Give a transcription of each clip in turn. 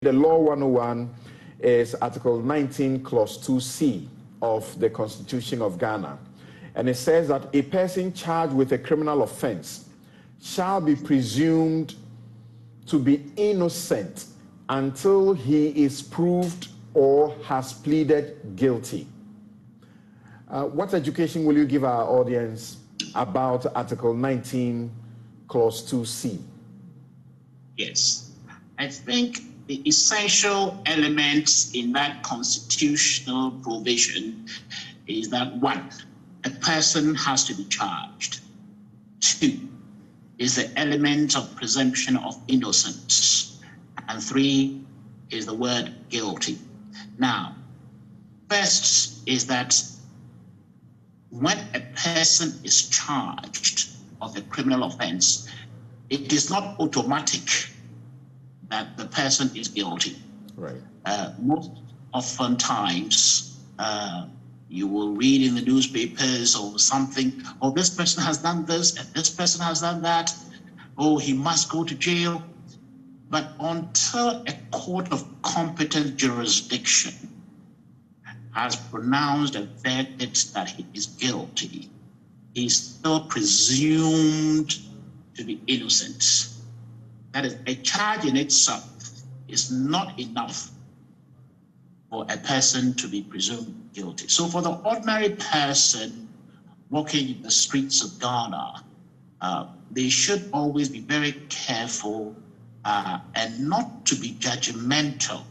The Law 101 is Article 19, Clause 2C of the Constitution of Ghana. And it says that a person charged with a criminal offense shall be presumed to be innocent until he is proved or has pleaded guilty. What education will you give our audience about Article 19, Clause 2C? Yes, I think the essential elements in that constitutional provision is that 1, a person has to be charged. 2, is the element of presumption of innocence. And 3 is the word guilty. Now, first is that when a person is charged of a criminal offense, it is not automatic that the person is guilty. Right. Most oftentimes, you will read in the newspapers or something, oh, this person has done this and this person has done that. Oh, he must go to jail. But until a court of competent jurisdiction has pronounced a verdict that he is guilty, he is still presumed to be innocent. That is, a charge in itself is not enough for a person to be presumed guilty. So for the ordinary person walking in the streets of Ghana, they should always be very careful and not to be judgmental,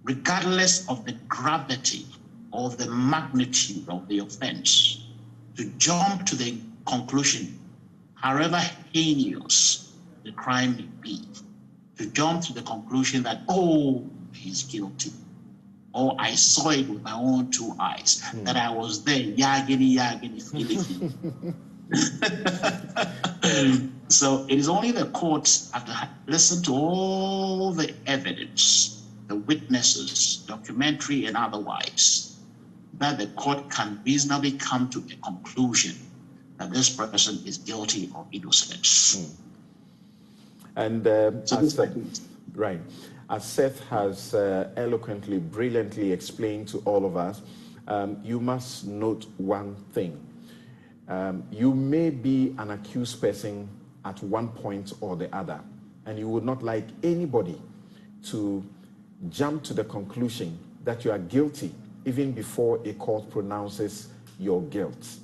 regardless of the gravity or the magnitude of the offense, to jump to the conclusion, however heinous the crime may be, to jump to the conclusion that, oh, he's guilty, or I saw it with my own 2 eyes, that I was there, yagini, feeling. So it is only the courts, after listening to all the evidence, the witnesses, documentary and otherwise, that the court can reasonably come to a conclusion that this person is guilty or innocent. And as Seth has eloquently, brilliantly explained to all of us, you must note one thing. You may be an accused person at one point or the other, and you would not like anybody to jump to the conclusion that you are guilty even before a court pronounces your guilt.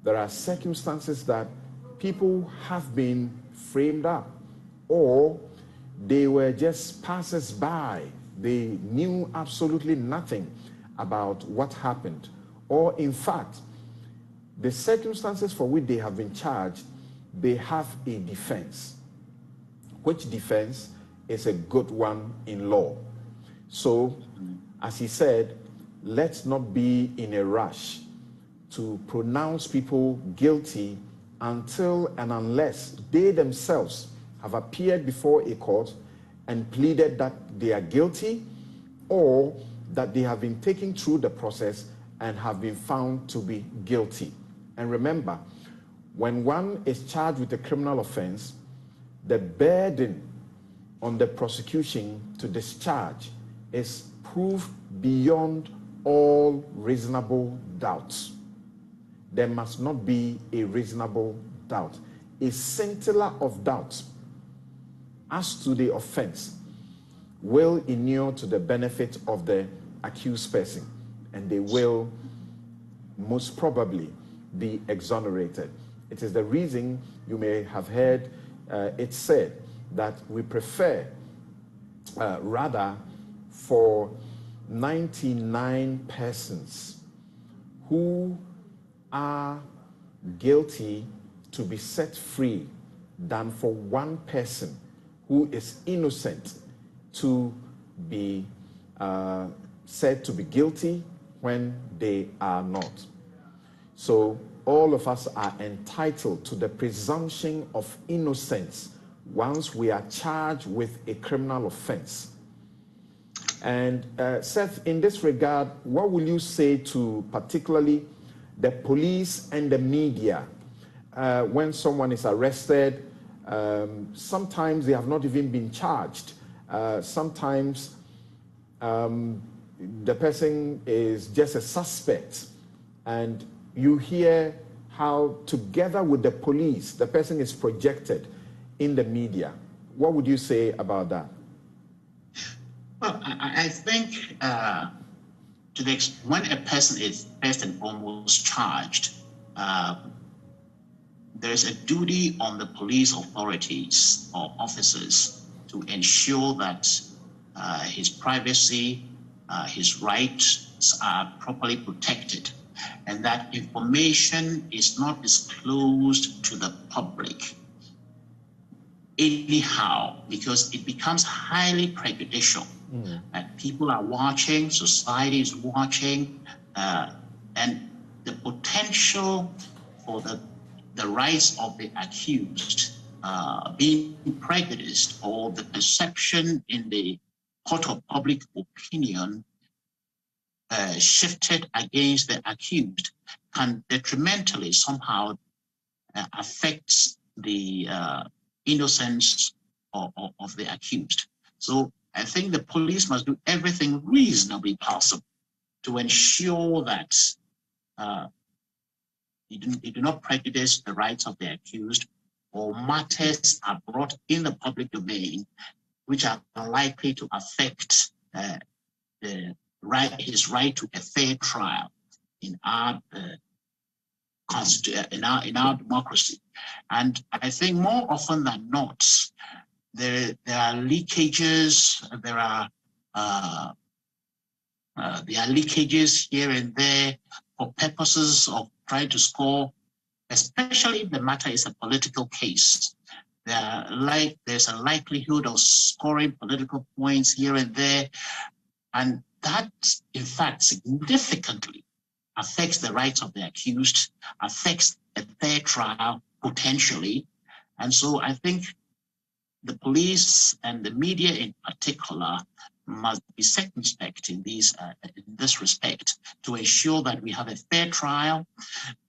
There are circumstances that people have been framed up, or they were just passers-by. They knew absolutely nothing about what happened. Or in fact, the circumstances for which they have been charged, they have a defense, which defense is a good one in law. So, as he said, let's not be in a rush to pronounce people guilty until and unless they themselves have appeared before a court and pleaded that they are guilty, or that they have been taken through the process and have been found to be guilty. And remember, when one is charged with a criminal offense, the burden on the prosecution to discharge is proof beyond all reasonable doubts. There must not be a reasonable doubt. A scintilla of doubt as to the offense will inure to the benefit of the accused person, and they will most probably be exonerated. It is the reason you may have heard it said that we prefer rather for 99 persons who are guilty to be set free than for one person who is innocent to be said to be guilty when they are not. So all of us are entitled to the presumption of innocence once we are charged with a criminal offense. And Seth, in this regard, what will you say to particularly the police and the media when someone is arrested? Sometimes they have not even been charged. Sometimes the person is just a suspect, and you hear how, together with the police, the person is projected in the media. What would you say about that? Well, I think when a person is first and foremost charged, there's a duty on the police authorities or officers to ensure that his privacy, his rights are properly protected, and that information is not disclosed to the public anyhow, because it becomes highly prejudicial. That people are watching, society is watching, and the potential for the rights of the accused being prejudiced, or the perception in the court of public opinion shifted against the accused, can detrimentally somehow affect the innocence of the accused. So I think the police must do everything reasonably possible to ensure that you do not prejudice the rights of the accused, or matters are brought in the public domain which are likely to affect his right to a fair trial in our democracy. And I think more often than not, there are leakages. There are leakages here and there for purposes of trying to score, especially if the matter is a political case. There's a likelihood of scoring political points here and there, and that, in fact, significantly affects the rights of the accused, affects a fair trial potentially. And so I think the police and the media in particular must be circumspect in this respect, to ensure that we have a fair trial,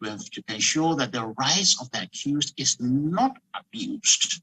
to ensure that the rights of the accused is not abused.